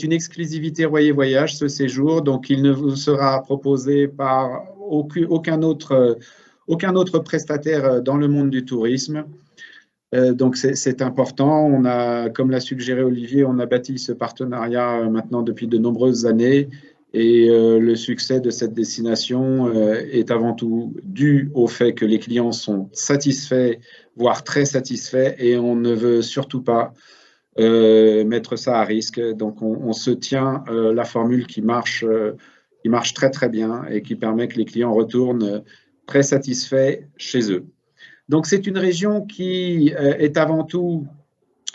une exclusivité Royer Voyage, ce séjour, donc il ne vous sera proposé par aucun autre prestataire dans le monde du tourisme. Donc c'est important. On a, comme l'a suggéré Olivier, on a bâti ce partenariat maintenant depuis de nombreuses années et le succès de cette destination est avant tout dû au fait que les clients sont satisfaits, voire très satisfaits, et on ne veut surtout pas mettre ça à risque. Donc on se tient la formule qui marche très très bien et qui permet que les clients retournent très satisfaits chez eux. Donc, c'est une région qui est avant tout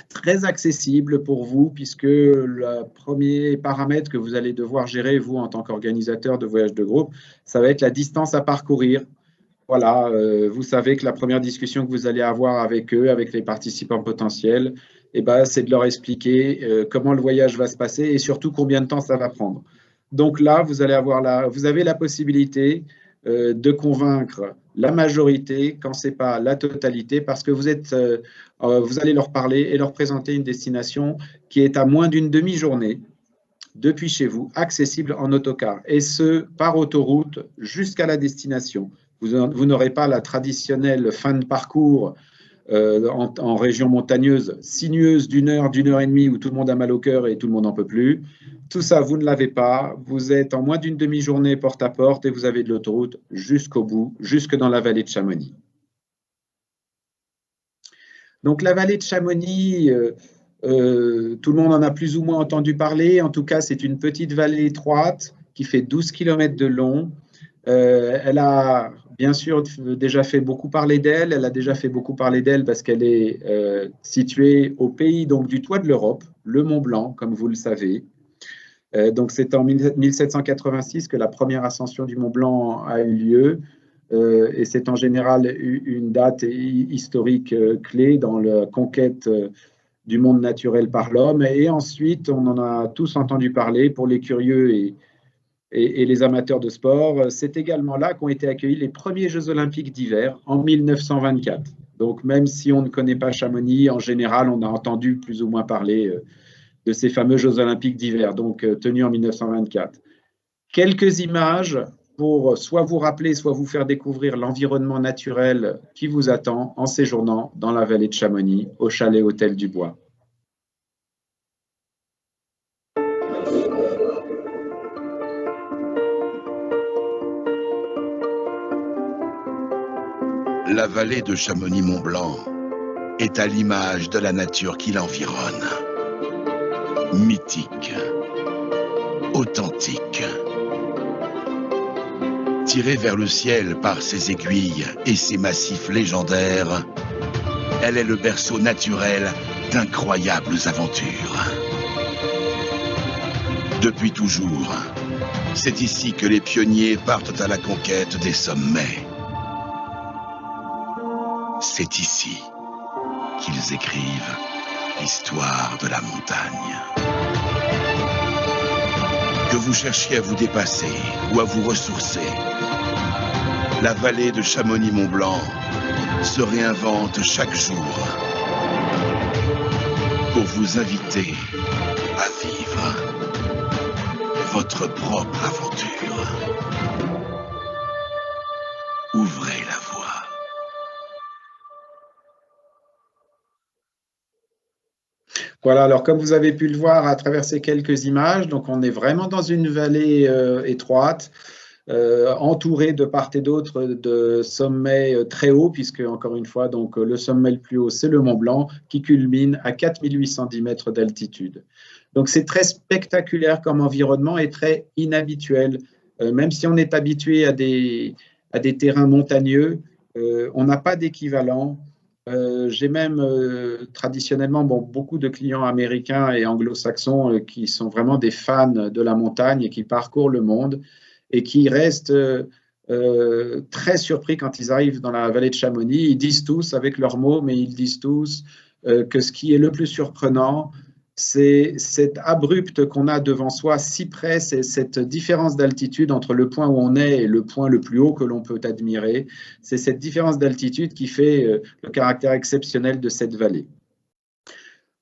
très accessible pour vous, puisque le premier paramètre que vous allez devoir gérer, vous, en tant qu'organisateur de voyage de groupe, ça va être la distance à parcourir. Voilà, vous savez que la première discussion que vous allez avoir avec eux, avec les participants potentiels, eh ben, c'est de leur expliquer comment le voyage va se passer et surtout combien de temps ça va prendre. Donc là, vous avez la possibilité de convaincre la majorité quand ce n'est pas la totalité, parce que vous allez leur parler et leur présenter une destination qui est à moins d'une demi-journée depuis chez vous, accessible en autocar, et ce, par autoroute jusqu'à la destination. Vous n'aurez pas la traditionnelle fin de parcours en région montagneuse, sinueuse d'une heure et demie, où tout le monde a mal au cœur et tout le monde n'en peut plus. Tout ça, vous ne l'avez pas. Vous êtes en moins d'une demi-journée porte à porte et vous avez de l'autoroute jusqu'au bout, jusque dans la vallée de Chamonix. Donc la vallée de Chamonix, tout le monde en a plus ou moins entendu parler. En tout cas, c'est une petite vallée étroite qui fait 12 km de long. Elle a bien sûr déjà fait beaucoup parler d'elle. Elle a déjà fait beaucoup parler d'elle parce qu'elle est située au pays donc, du toit de l'Europe, le Mont Blanc, comme vous le savez. Donc c'est en 1786 que la première ascension du Mont Blanc a eu lieu. Et c'est en général une date historique clé dans la conquête du monde naturel par l'homme. Et ensuite, on en a tous entendu parler pour les curieux et les amateurs de sport. C'est également là qu'ont été accueillis les premiers Jeux olympiques d'hiver en 1924. Donc même si on ne connaît pas Chamonix, en général, on a entendu plus ou moins parler de ces fameux Jeux olympiques d'hiver, donc tenus en 1924. Quelques images pour soit vous rappeler, soit vous faire découvrir l'environnement naturel qui vous attend en séjournant dans la vallée de Chamonix, au chalet Hôtel du Bois. La vallée de Chamonix-Mont-Blanc est à l'image de la nature qui l'environne. Mythique, authentique. Tirée vers le ciel par ses aiguilles et ses massifs légendaires, elle est le berceau naturel d'incroyables aventures. Depuis toujours, c'est ici que les pionniers partent à la conquête des sommets. C'est ici qu'ils écrivent l'histoire de la montagne. Que vous cherchiez à vous dépasser ou à vous ressourcer, la vallée de Chamonix-Mont-Blanc se réinvente chaque jour pour vous inviter à vivre votre propre aventure. Ouvrez la voie. Voilà, alors comme vous avez pu le voir à travers ces quelques images, donc on est vraiment dans une vallée étroite, entourée de part et d'autre de sommets très hauts, puisque encore une fois, donc, le sommet le plus haut, c'est le Mont Blanc, qui culmine à 4810 mètres d'altitude. Donc c'est très spectaculaire comme environnement et très inhabituel. Même si on est habitué à des terrains montagneux, on n'a pas d'équivalent. J'ai même traditionnellement beaucoup de clients américains et anglo-saxons qui sont vraiment des fans de la montagne et qui parcourent le monde et qui restent très surpris quand ils arrivent dans la vallée de Chamonix. Ils disent tous, avec leurs mots, mais ils disent tous que ce qui est le plus surprenant, c'est cette abrupte qu'on a devant soi, si près, c'est cette différence d'altitude entre le point où on est et le point le plus haut que l'on peut admirer. C'est cette différence d'altitude qui fait le caractère exceptionnel de cette vallée.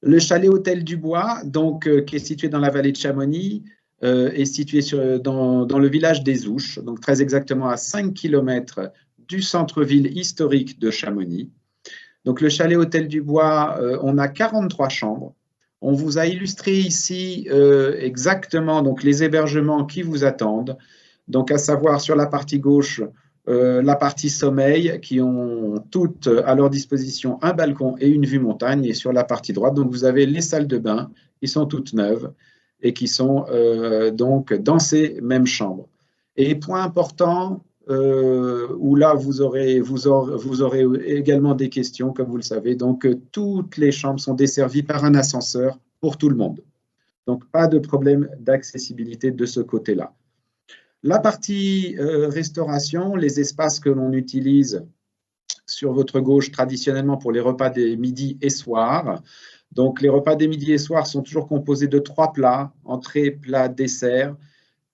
Le chalet Hôtel du Bois, donc, qui est situé dans la vallée de Chamonix, est situé dans le village des Ouches, donc très exactement à 5 km du centre-ville historique de Chamonix. Donc le chalet Hôtel du Bois, on a 43 chambres. On vous a illustré ici exactement donc, les hébergements qui vous attendent. Donc à savoir sur la partie gauche, la partie sommeil, qui ont toutes à leur disposition un balcon et une vue montagne. Et sur la partie droite, donc vous avez les salles de bain qui sont toutes neuves et qui sont donc dans ces mêmes chambres. Et point important, où là vous aurez également des questions, comme vous le savez. Donc toutes les chambres sont desservies par un ascenseur pour tout le monde. Donc pas de problème d'accessibilité de ce côté-là. La partie restauration, les espaces que l'on utilise sur votre gauche traditionnellement pour les repas des midi et soir. Donc les repas des midi et soir sont toujours composés de 3 plats, entrée, plat, dessert.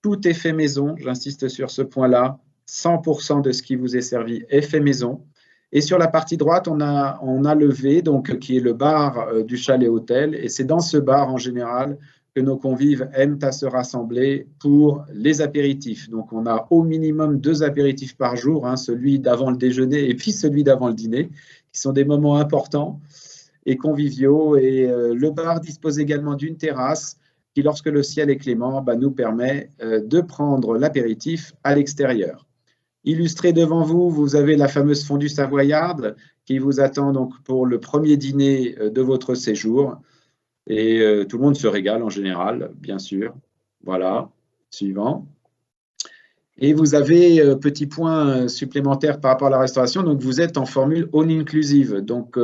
Tout est fait maison, j'insiste sur ce point-là. 100% de ce qui vous est servi est fait maison. Et sur la partie droite, on a le V, donc, qui est le bar du chalet hôtel. Et c'est dans ce bar, en général, que nos convives aiment à se rassembler pour les apéritifs. Donc, on a au minimum 2 apéritifs par jour, hein, celui d'avant le déjeuner et puis celui d'avant le dîner, qui sont des moments importants et conviviaux. Et le bar dispose également d'une terrasse qui, lorsque le ciel est clément, nous permet de prendre l'apéritif à l'extérieur. Illustré devant vous, vous avez la fameuse fondue savoyarde qui vous attend donc pour le premier dîner de votre séjour. Et tout le monde se régale en général, bien sûr. Voilà, suivant. Et vous avez, petit point supplémentaire par rapport à la restauration, donc vous êtes en formule all inclusive. Donc,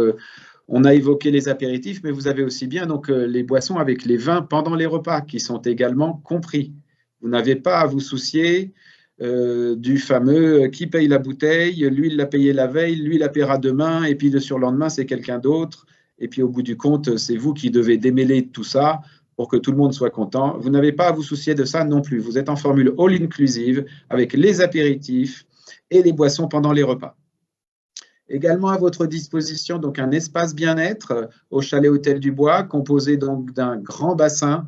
on a évoqué les apéritifs, mais vous avez aussi bien donc, les boissons avec les vins pendant les repas qui sont également compris. Vous n'avez pas à vous soucier du fameux qui paye la bouteille, lui il l'a payé la veille, lui il la paiera demain, et puis le surlendemain c'est quelqu'un d'autre, et puis au bout du compte c'est vous qui devez démêler tout ça pour que tout le monde soit content. Vous n'avez pas à vous soucier de ça non plus. Vous êtes en formule all inclusive avec les apéritifs et les boissons pendant les repas. Également à votre disposition donc un espace bien-être au chalet Hôtel du Bois, composé donc d'un grand bassin.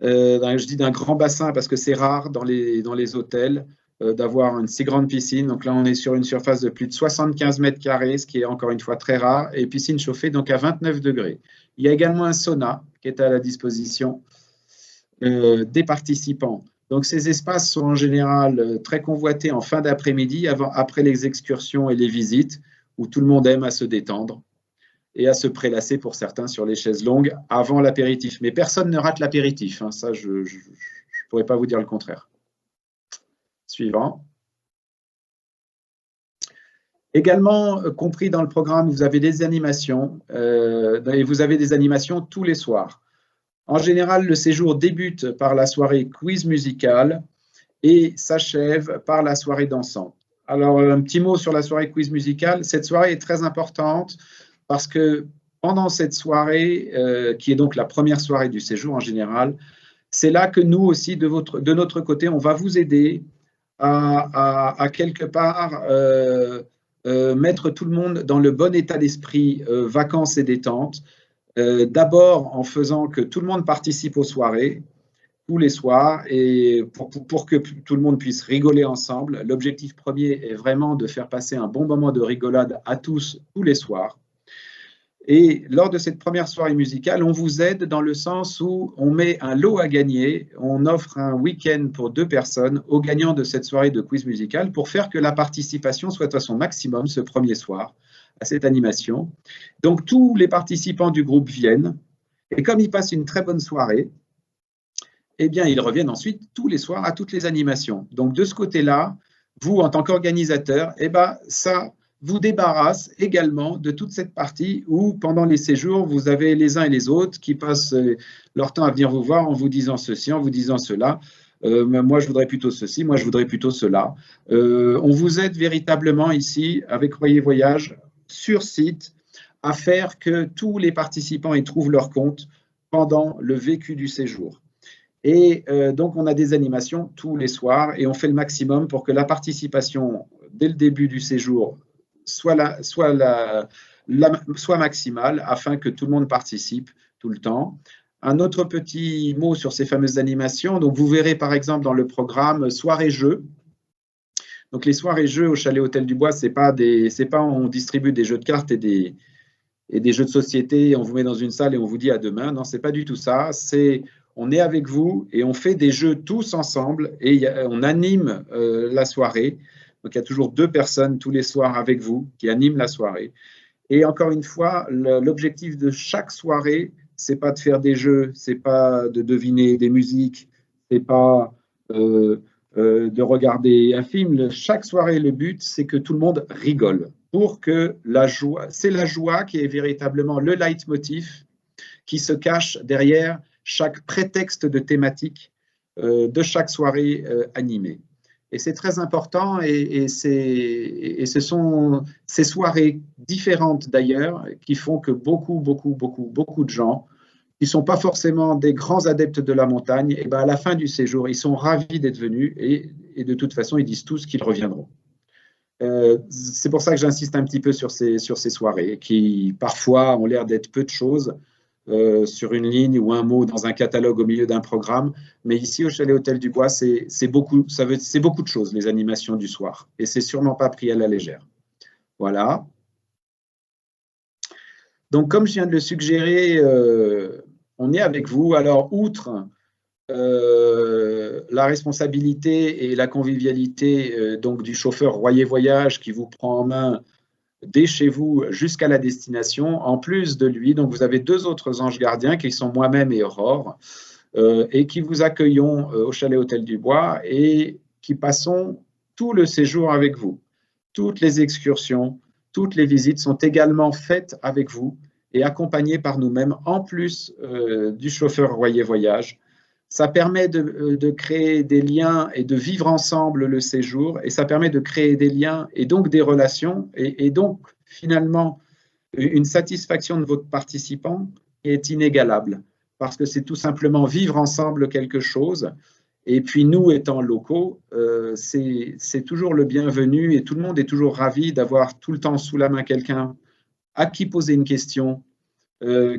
Je dis d'un grand bassin parce que c'est rare dans les hôtels d'avoir une si grande piscine. Donc là, on est sur une surface de plus de 75 mètres carrés, ce qui est encore une fois très rare, et piscine chauffée donc à 29 degrés. Il y a également un sauna qui est à la disposition des participants. Donc ces espaces sont en général très convoités en fin d'après-midi, après les excursions et les visites, où tout le monde aime à se détendre et à se prélasser pour certains sur les chaises longues avant l'apéritif. Mais personne ne rate l'apéritif, hein. Ça, je ne pourrais pas vous dire le contraire. Suivant. Également compris dans le programme, vous avez des animations, et vous avez des animations tous les soirs. En général, le séjour débute par la soirée quiz musical et s'achève par la soirée dansante. Alors, un petit mot sur la soirée quiz musicale. Cette soirée est très importante parce que pendant cette soirée, qui est donc la première soirée du séjour en général, c'est là que nous aussi, de notre côté, on va vous aider à quelque part mettre tout le monde dans le bon état d'esprit vacances et détente. D'abord en faisant que tout le monde participe aux soirées, tous les soirs, et pour que tout le monde puisse rigoler ensemble. L'objectif premier est vraiment de faire passer un bon moment de rigolade à tous les soirs. Et lors de cette première soirée musicale, on vous aide dans le sens où on met un lot à gagner, on offre un week-end pour 2 personnes aux gagnants de cette soirée de quiz musical pour faire que la participation soit à son maximum ce premier soir à cette animation. Donc tous les participants du groupe viennent et comme ils passent une très bonne soirée, eh bien ils reviennent ensuite tous les soirs à toutes les animations. Donc de ce côté-là, vous en tant qu'organisateur, eh ben, ça vous débarrasse également de toute cette partie où, pendant les séjours, vous avez les uns et les autres qui passent leur temps à venir vous voir en vous disant ceci, en vous disant cela. Moi, je voudrais plutôt ceci, moi, je voudrais plutôt cela. On vous aide véritablement ici, avec Royer Voyage, sur site, à faire que tous les participants y trouvent leur compte pendant le vécu du séjour. Et donc, on a des animations tous les soirs et on fait le maximum pour que la participation, dès le début du séjour, soit maximale afin que tout le monde participe tout le temps. Un autre petit mot sur ces fameuses animations. Donc, vous verrez par exemple dans le programme soirée-jeux. Donc, les soirées-jeux au Chalet Hôtel du Bois, c'est pas on distribue des jeux de cartes et des jeux de société, on vous met dans une salle et on vous dit à demain. Non, c'est pas du tout ça. On est avec vous et on fait des jeux tous ensemble et on anime la soirée. Donc, il y a toujours 2 personnes tous les soirs avec vous qui animent la soirée. Et encore une fois, l'objectif de chaque soirée, c'est pas de faire des jeux, c'est pas de deviner des musiques, c'est pas de regarder un film. Chaque soirée, le but, c'est que tout le monde rigole pour que c'est la joie qui est véritablement le leitmotiv qui se cache derrière chaque prétexte de thématique de chaque soirée animée. Et c'est très important et ce sont ces soirées différentes d'ailleurs qui font que beaucoup de gens qui ne sont pas forcément des grands adeptes de la montagne, et ben à la fin du séjour, ils sont ravis d'être venus et de toute façon, ils disent tous qu'ils reviendront. C'est pour ça que j'insiste un petit peu sur ces soirées qui parfois ont l'air d'être peu de choses sur une ligne ou un mot dans un catalogue au milieu d'un programme. Mais ici, au Chalet Hôtel du Bois, c'est beaucoup de choses, les animations du soir. Et c'est sûrement pas pris à la légère. Voilà. Donc, comme je viens de le suggérer, on est avec vous. Alors, outre la responsabilité et la convivialité donc du chauffeur Royer Voyage qui vous prend en main dès chez vous jusqu'à la destination, en plus de lui, donc vous avez 2 autres anges gardiens qui sont moi-même et Aurore, et qui vous accueillons au Chalet Hôtel du Bois et qui passons tout le séjour avec vous. Toutes les excursions, toutes les visites sont également faites avec vous et accompagnées par nous-mêmes, en plus du chauffeur Royer Voyage. Ça permet de créer des liens et de vivre ensemble le séjour, et ça permet de créer des liens et donc des relations, et donc finalement une satisfaction de votre participant qui est inégalable, parce que c'est tout simplement vivre ensemble quelque chose, et puis nous étant locaux, c'est toujours le bienvenu, et tout le monde est toujours ravi d'avoir tout le temps sous la main quelqu'un à qui poser une question,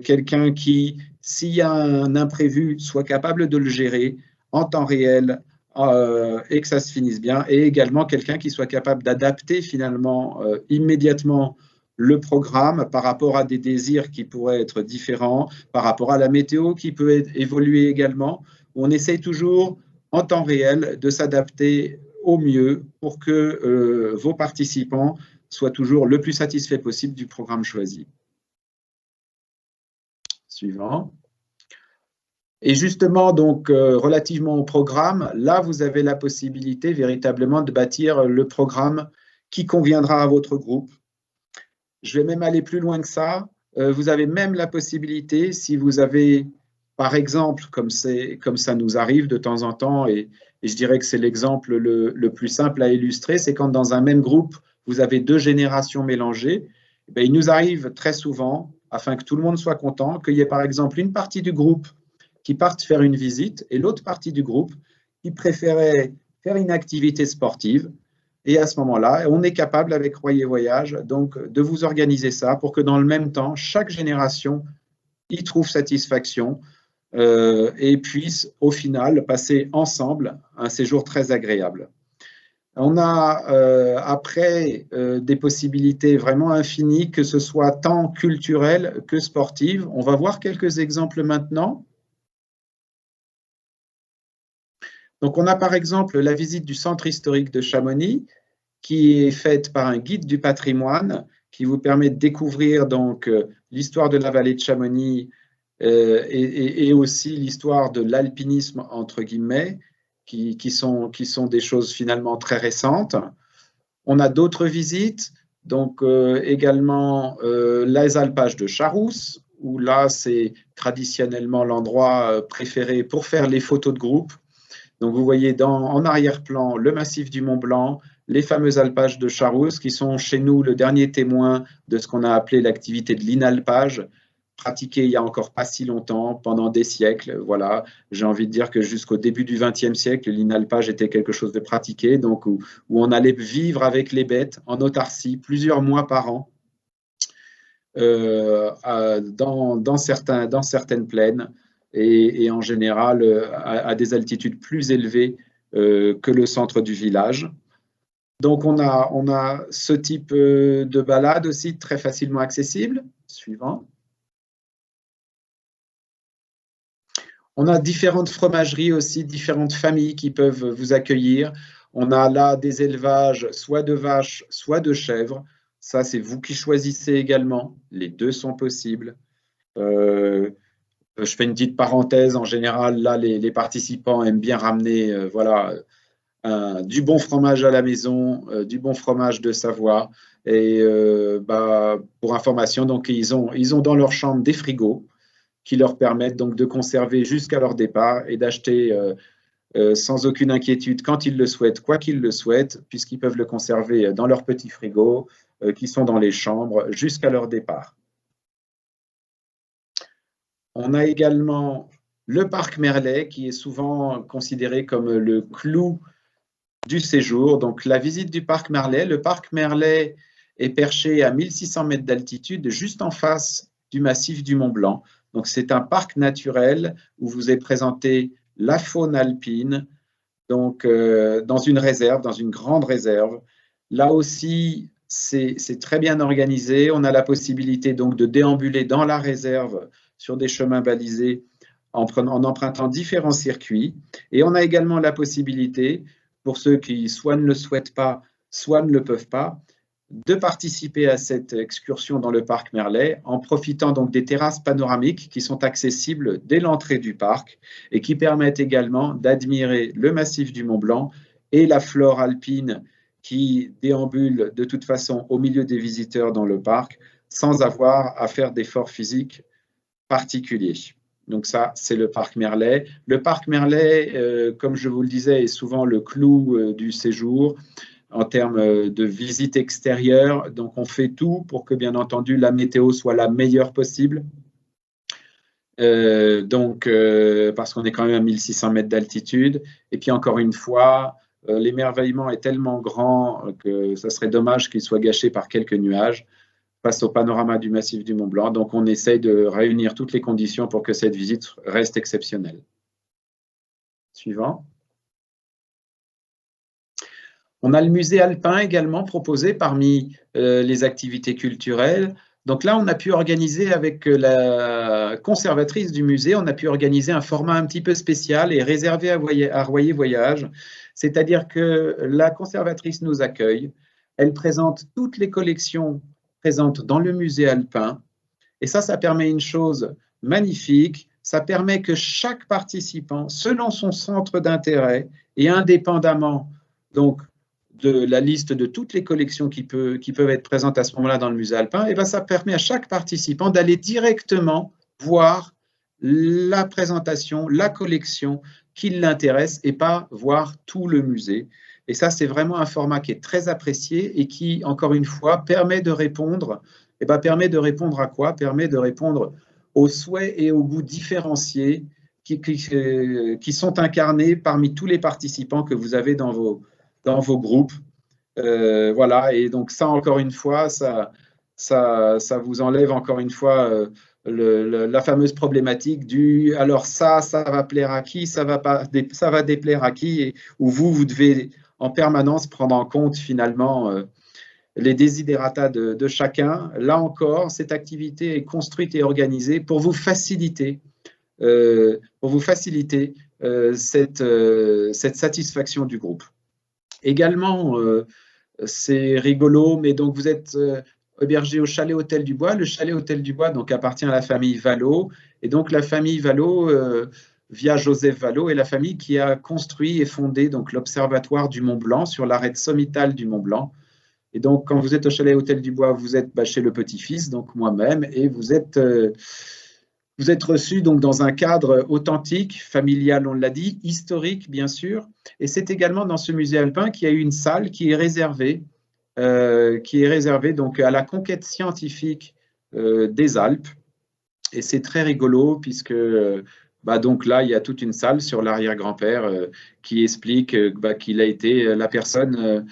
quelqu'un qui, s'il y a un imprévu, soit capable de le gérer en temps réel et que ça se finisse bien, et également quelqu'un qui soit capable d'adapter finalement immédiatement le programme par rapport à des désirs qui pourraient être différents, par rapport à la météo qui peut évoluer également. On essaye toujours en temps réel de s'adapter au mieux pour que vos participants soient toujours le plus satisfaits possible du programme choisi. Suivant. Et justement, donc, relativement au programme, là, vous avez la possibilité véritablement de bâtir le programme qui conviendra à votre groupe. Je vais même aller plus loin que ça. Vous avez même la possibilité, si vous avez, par exemple, comme ça nous arrive de temps en temps, et je dirais que c'est l'exemple le plus simple à illustrer, c'est quand dans un même groupe, vous avez 2 générations mélangées. Bien, il nous arrive très souvent, afin que tout le monde soit content, qu'il y ait par exemple une partie du groupe qui parte faire une visite et l'autre partie du groupe qui préférait faire une activité sportive. Et à ce moment-là, on est capable avec Royer Voyage donc, de vous organiser ça pour que dans le même temps, chaque génération y trouve satisfaction et puisse au final passer ensemble un séjour très agréable. On a après des possibilités vraiment infinies, que ce soit tant culturelles que sportives. On va voir quelques exemples maintenant. Donc, on a par exemple la visite du centre historique de Chamonix, qui est faite par un guide du patrimoine, qui vous permet de découvrir donc l'histoire de la vallée de Chamonix et aussi l'histoire de l'alpinisme, entre guillemets, qui sont des choses finalement très récentes. On a d'autres visites, donc également les alpages de Charousse, où là, c'est traditionnellement l'endroit préféré pour faire les photos de groupe. Donc, vous voyez en arrière-plan le massif du Mont Blanc, les fameux alpages de Charousse, qui sont chez nous le dernier témoin de ce qu'on a appelé l'activité de l'inalpage, pratiquée il n'y a encore pas si longtemps, pendant des siècles. Voilà, j'ai envie de dire que jusqu'au début du XXe siècle, l'inalpage était quelque chose de pratiqué, donc où on allait vivre avec les bêtes en autarcie plusieurs mois par an. dans certaines plaines et en général à des altitudes plus élevées que le centre du village. Donc, on a ce type de balade aussi très facilement accessible. Suivant. On a différentes fromageries aussi, différentes familles qui peuvent vous accueillir. On a là des élevages soit de vaches, soit de chèvres. Ça, c'est vous qui choisissez également. Les deux sont possibles. Je fais une petite parenthèse. En général, là, les participants aiment bien ramener voilà, du bon fromage à la maison, du bon fromage de Savoie. Et pour information, donc, ils ont dans leur chambre des frigos qui leur permettent donc de conserver jusqu'à leur départ et d'acheter sans aucune inquiétude quand ils le souhaitent, quoi qu'ils le souhaitent, puisqu'ils peuvent le conserver dans leurs petits frigos qui sont dans les chambres jusqu'à leur départ. On a également le parc Merlet qui est souvent considéré comme le clou du séjour. Donc la visite du parc Merlet. Le parc Merlet est perché à 1600 mètres d'altitude juste en face du massif du Mont Blanc. Donc c'est un parc naturel où vous est présenté la faune alpine, donc dans une réserve, dans une grande réserve. Là aussi, c'est très bien organisé. On a la possibilité donc de déambuler dans la réserve sur des chemins balisés en empruntant différents circuits. Et on a également la possibilité, pour ceux qui soit ne le souhaitent pas, soit ne le peuvent pas, de participer à cette excursion dans le parc Merlet en profitant donc des terrasses panoramiques qui sont accessibles dès l'entrée du parc et qui permettent également d'admirer le massif du Mont Blanc et la flore alpine qui déambule de toute façon au milieu des visiteurs dans le parc sans avoir à faire d'efforts physiques particuliers. Donc ça, c'est le parc Merlet. Le parc Merlet, comme je vous le disais, est souvent le clou du séjour en termes de visite extérieure. Donc, on fait tout pour que, bien entendu, la météo soit la meilleure possible. Parce qu'on est quand même à 1600 mètres d'altitude. Et puis, encore une fois, l'émerveillement est tellement grand que ça serait dommage qu'il soit gâché par quelques nuages face au panorama du massif du Mont Blanc. Donc, on essaye de réunir toutes les conditions pour que cette visite reste exceptionnelle. Suivant. On a le musée alpin également proposé parmi les activités culturelles. Donc là, on a pu organiser avec la conservatrice du musée, on a pu organiser un format un petit peu spécial et réservé à Royer Voyage. C'est-à-dire que la conservatrice nous accueille, elle présente toutes les collections présentes dans le musée alpin. Et ça permet une chose magnifique, ça permet que chaque participant, selon son centre d'intérêt et indépendamment donc, de la liste de toutes les collections qui peuvent être présentes à ce moment-là dans le musée alpin, et bien ça permet à chaque participant d'aller directement voir la présentation, la collection qui l'intéresse et pas voir tout le musée. Et ça, c'est vraiment un format qui est très apprécié et qui, encore une fois, permet de répondre. Et bien, permet de répondre à quoi? Permet de répondre aux souhaits et aux goûts différenciés qui sont incarnés parmi tous les participants que vous avez dans vos groupes. Voilà, et donc ça, encore une fois, ça vous enlève encore une fois la fameuse problématique du « alors ça va plaire à qui, ça va déplaire à qui » où vous devez en permanence prendre en compte finalement les desiderata de chacun. Là encore, cette activité est construite et organisée pour vous faciliter cette satisfaction du groupe. Également, c'est rigolo, mais donc vous êtes hébergé au Chalet Hôtel du Bois. Le Chalet Hôtel du Bois donc, appartient à la famille Vallot. Et donc la famille Vallot, via Joseph Vallot, est la famille qui a construit et fondé l'Observatoire du Mont Blanc sur l'arête sommitale du Mont Blanc. Et donc quand vous êtes au Chalet Hôtel du Bois, vous êtes chez le petit-fils, donc moi-même, et vous êtes reçu donc dans un cadre authentique, familial, on l'a dit, historique bien sûr. Et c'est également dans ce musée alpin qu'il y a eu une salle qui est réservée donc à la conquête scientifique des Alpes. Et c'est très rigolo puisque donc là il y a toute une salle sur l'arrière-grand-père qui explique qu'il a été la personne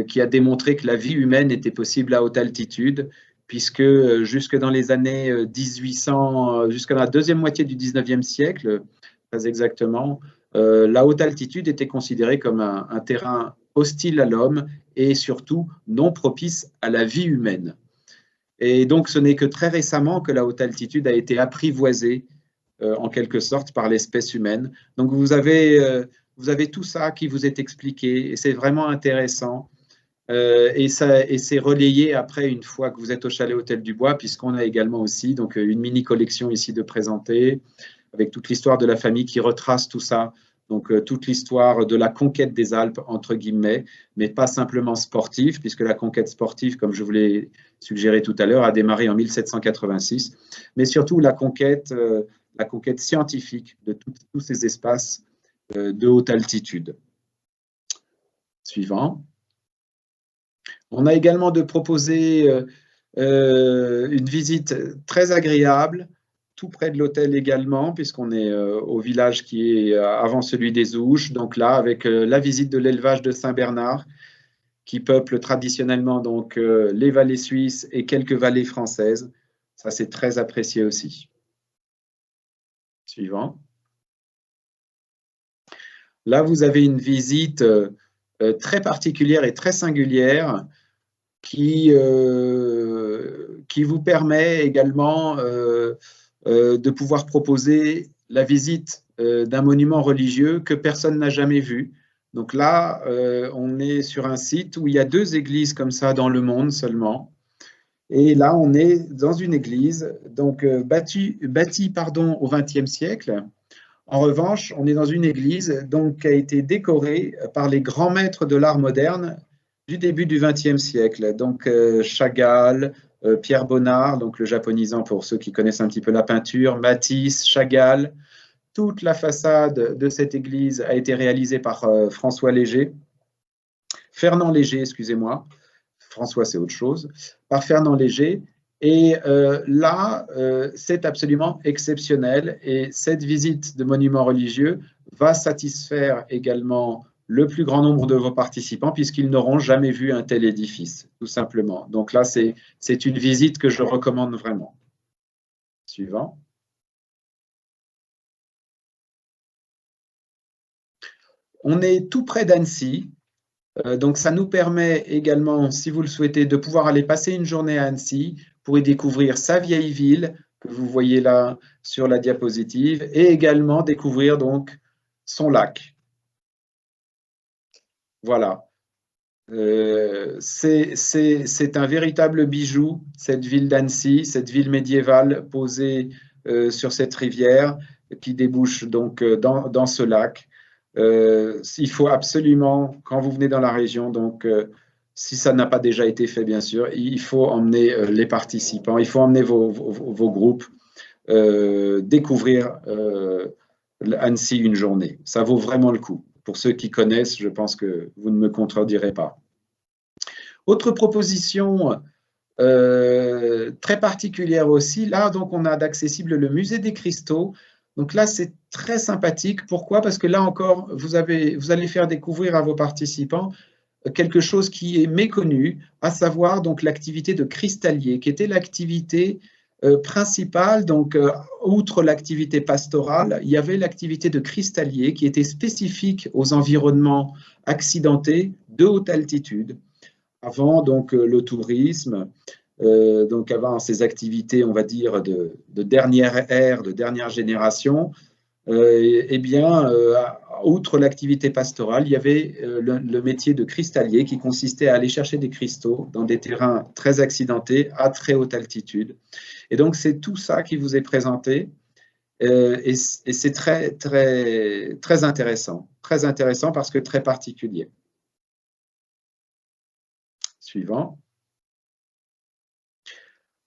qui a démontré que la vie humaine était possible à haute altitude, puisque jusque dans les années 1800, jusqu'à la deuxième moitié du 19e siècle, très exactement, la haute altitude était considérée comme un terrain hostile à l'homme et surtout non propice à la vie humaine. Et donc, ce n'est que très récemment que la haute altitude a été apprivoisée, en quelque sorte, par l'espèce humaine. Donc, vous avez tout ça qui vous est expliqué, et c'est vraiment intéressant. Et c'est relayé après, une fois que vous êtes au Chalet Hôtel du Bois, puisqu'on a également aussi donc, une mini-collection ici de présenter, avec toute l'histoire de la famille qui retrace tout ça. Donc, toute l'histoire de la conquête des Alpes, entre guillemets, mais pas simplement sportive, puisque la conquête sportive, comme je vous l'ai suggéré tout à l'heure, a démarré en 1786, mais surtout la conquête scientifique de tous ces espaces de haute altitude. Suivant. On a également de proposer une visite très agréable, tout près de l'hôtel également, puisqu'on est au village qui est avant celui des Ouches. Donc là, avec la visite de l'élevage de Saint-Bernard, qui peuple traditionnellement donc, les vallées suisses et quelques vallées françaises. Ça, c'est très apprécié aussi. Suivant. Là, vous avez une visite très particulière et très singulière qui vous permet également de pouvoir proposer la visite d'un monument religieux que personne n'a jamais vu. Donc là, on est sur un site où il y a 2 églises comme ça dans le monde seulement. Et là, on est dans une église donc, bâtie au XXe siècle. En revanche, on est dans une église donc, qui a été décorée par les grands maîtres de l'art moderne du début du XXe siècle. Donc Chagall, Pierre Bonnard, donc le japonisant pour ceux qui connaissent un petit peu la peinture, Matisse, Chagall. Toute la façade de cette église a été réalisée par Fernand Léger, excusez-moi. François, c'est autre chose. Par Fernand Léger. Et là, c'est absolument exceptionnel. Et cette visite de monuments religieux va satisfaire également le plus grand nombre de vos participants, puisqu'ils n'auront jamais vu un tel édifice, tout simplement. Donc là, c'est une visite que je recommande vraiment. Suivant. On est tout près d'Annecy. Donc, ça nous permet également, si vous le souhaitez, de pouvoir aller passer une journée à Annecy pour y découvrir sa vieille ville, que vous voyez là sur la diapositive, et également découvrir donc son lac. Voilà. C'est un véritable bijou, cette ville d'Annecy, cette ville médiévale posée sur cette rivière qui débouche donc dans ce lac. Il faut absolument, quand vous venez dans la région, donc si ça n'a pas déjà été fait, bien sûr, il faut emmener les participants, il faut emmener vos groupes découvrir Annecy une journée. Ça vaut vraiment le coup. Pour ceux qui connaissent, je pense que vous ne me contredirez pas. Autre proposition très particulière aussi, là, donc on a d'accessible le musée des cristaux. Donc là, c'est très sympathique. Pourquoi? Parce que là encore, vous allez faire découvrir à vos participants quelque chose qui est méconnu, à savoir donc l'activité de cristallier, qui était l'activité principale. Donc, outre l'activité pastorale, il y avait l'activité de cristallier qui était spécifique aux environnements accidentés de haute altitude. Avant donc le tourisme, donc avant ces activités, on va dire, de dernière ère, de dernière génération, eh bien, outre l'activité pastorale, il y avait le métier de cristallier qui consistait à aller chercher des cristaux dans des terrains très accidentés, à très haute altitude. Et donc, c'est tout ça qui vous est présenté et c'est très, très, très intéressant parce que très particulier. Suivant.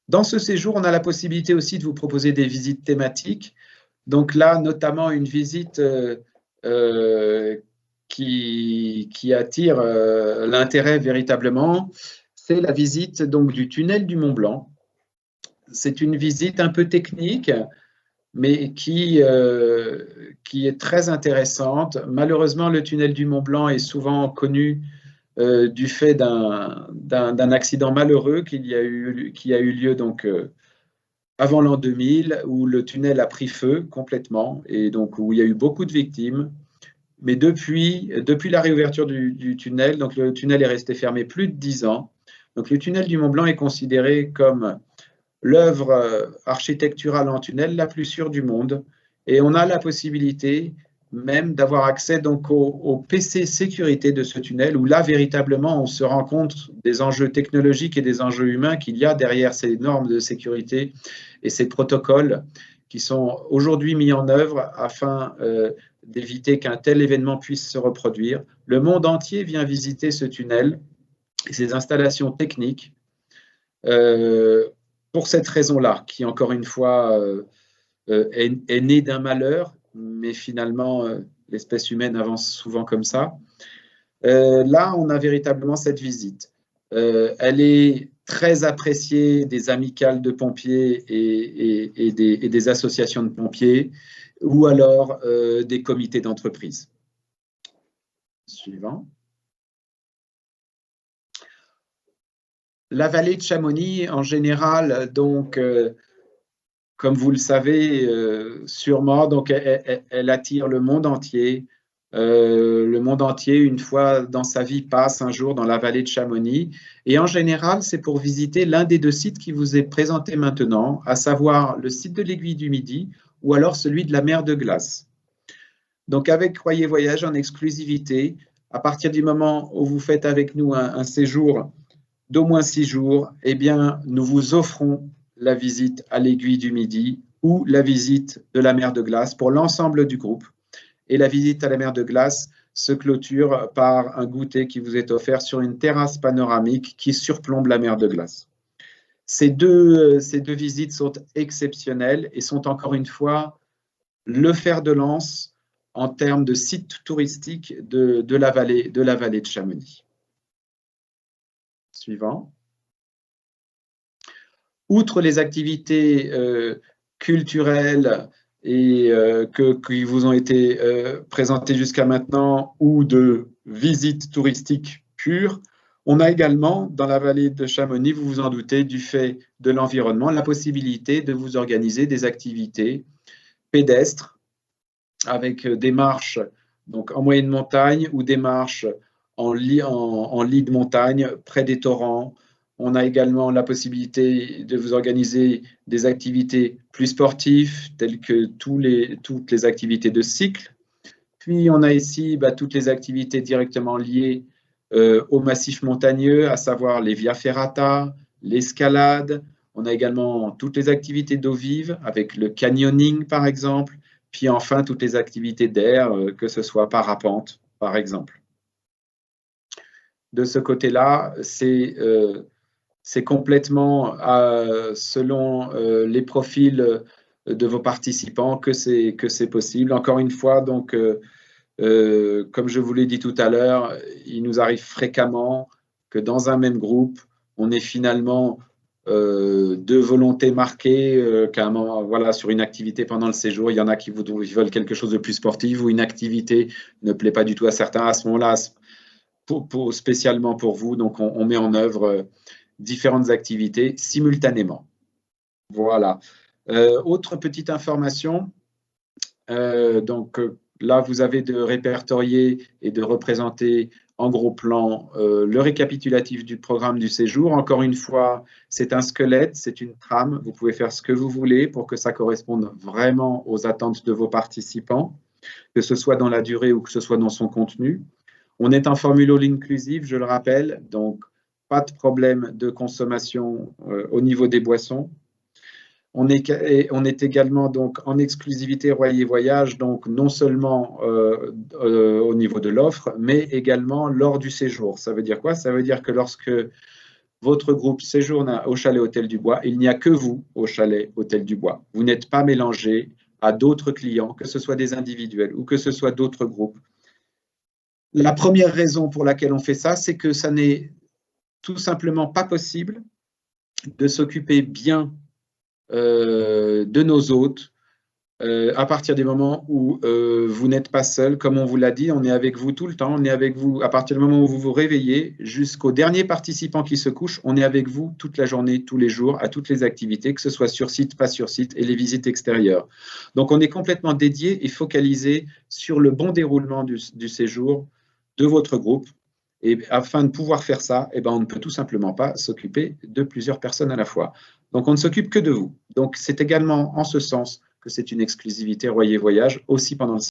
Dans ce séjour, on a la possibilité aussi de vous proposer des visites thématiques. Donc là, notamment une visite qui attire l'intérêt véritablement, c'est la visite donc, du tunnel du Mont Blanc. C'est une visite un peu technique, mais qui est très intéressante. Malheureusement, le tunnel du Mont Blanc est souvent connu du fait d'un accident malheureux qui a eu lieu donc, avant l'an 2000, où le tunnel a pris feu complètement et donc où il y a eu beaucoup de victimes. Mais depuis la réouverture du tunnel, donc le tunnel est resté fermé plus de 10 ans. Donc le tunnel du Mont Blanc est considéré comme l'œuvre architecturale en tunnel la plus sûre du monde. Et on a la possibilité même d'avoir accès donc au PC sécurité de ce tunnel, où là, véritablement, on se rend compte des enjeux technologiques et des enjeux humains qu'il y a derrière ces normes de sécurité et ces protocoles qui sont aujourd'hui mis en œuvre afin d'éviter qu'un tel événement puisse se reproduire. Le monde entier vient visiter ce tunnel et ses installations techniques pour cette raison-là, qui, encore une fois, est née d'un malheur, mais finalement, l'espèce humaine avance souvent comme ça. Là, on a véritablement cette visite. Elle est très appréciée des amicales de pompiers et des associations de pompiers, ou alors des comités d'entreprise. Suivant. La vallée de Chamonix, en général, donc, comme vous le savez sûrement, donc elle attire le monde entier. Le monde entier, une fois dans sa vie, passe un jour dans la vallée de Chamonix. Et en général, c'est pour visiter l'un des deux sites qui vous est présenté maintenant, à savoir le site de l'Aiguille du Midi ou alors celui de la mer de Glace. Donc avec Croyez Voyage en exclusivité, à partir du moment où vous faites avec nous un séjour d'au moins 6 jours, eh bien, nous vous offrons la visite à l'Aiguille du Midi ou la visite de la mer de Glace pour l'ensemble du groupe. Et la visite à la mer de Glace se clôture par un goûter qui vous est offert sur une terrasse panoramique qui surplombe la mer de Glace. Ces deux visites sont exceptionnelles et sont encore une fois le fer de lance en termes de sites touristiques de la vallée de Chamonix. Suivant. Outre les activités culturelles et qui vous ont été présentées jusqu'à maintenant ou de visites touristiques pures, on a également, dans la vallée de Chamonix, vous vous en doutez, du fait de l'environnement, la possibilité de vous organiser des activités pédestres avec des marches donc en moyenne montagne ou des marches en lit de montagne près des torrents. On a également la possibilité de vous organiser des activités plus sportives, telles que toutes les activités de cycle. Puis, on a ici toutes les activités directement liées au massif montagneux, à savoir les via ferrata, l'escalade. On a également toutes les activités d'eau vive, avec le canyoning, par exemple. Puis enfin, toutes les activités d'air, que ce soit parapente, par exemple. De ce côté-là, c'est complètement selon les profils de vos participants que c'est possible. Encore une fois, donc, comme je vous l'ai dit tout à l'heure, il nous arrive fréquemment que dans un même groupe, on ait finalement deux volontés marquées, qu'à un moment, voilà, sur une activité pendant le séjour, il y en a qui veulent quelque chose de plus sportif ou une activité ne plaît pas du tout à certains. À ce moment-là, spécialement pour vous, donc on met en œuvre différentes activités simultanément. Voilà. Autre petite information, donc là, vous avez de répertorier et de représenter en gros plan le récapitulatif du programme du séjour. Encore une fois, c'est un squelette, c'est une trame. Vous pouvez faire ce que vous voulez pour que ça corresponde vraiment aux attentes de vos participants, que ce soit dans la durée ou que ce soit dans son contenu. On est en formule all-inclusive, je le rappelle, donc pas de problème de consommation au niveau des boissons. On est également donc en exclusivité Royer Voyage, donc non seulement au niveau de l'offre, mais également lors du séjour. Ça veut dire quoi? Ça veut dire que lorsque votre groupe séjourne au chalet Hôtel du Bois, il n'y a que vous au chalet Hôtel du Bois. Vous n'êtes pas mélangé à d'autres clients, que ce soit des individuels ou que ce soit d'autres groupes. La première raison pour laquelle on fait ça, c'est que ça n'est tout simplement pas possible de s'occuper bien de nos hôtes À partir du moment où vous n'êtes pas seul, comme on vous l'a dit, on est avec vous tout le temps, on est avec vous à partir du moment où vous vous réveillez jusqu'au dernier participant qui se couche, on est avec vous toute la journée, tous les jours, à toutes les activités, que ce soit sur site, pas sur site, et les visites extérieures. Donc on est complètement dédié et focalisé sur le bon déroulement du séjour de votre groupe. Et afin de pouvoir faire ça, eh ben, on ne peut tout simplement pas s'occuper de plusieurs personnes à la fois. Donc on ne s'occupe que de vous. Donc c'est également en ce sens que c'est une exclusivité Royer Voyage, aussi pendant le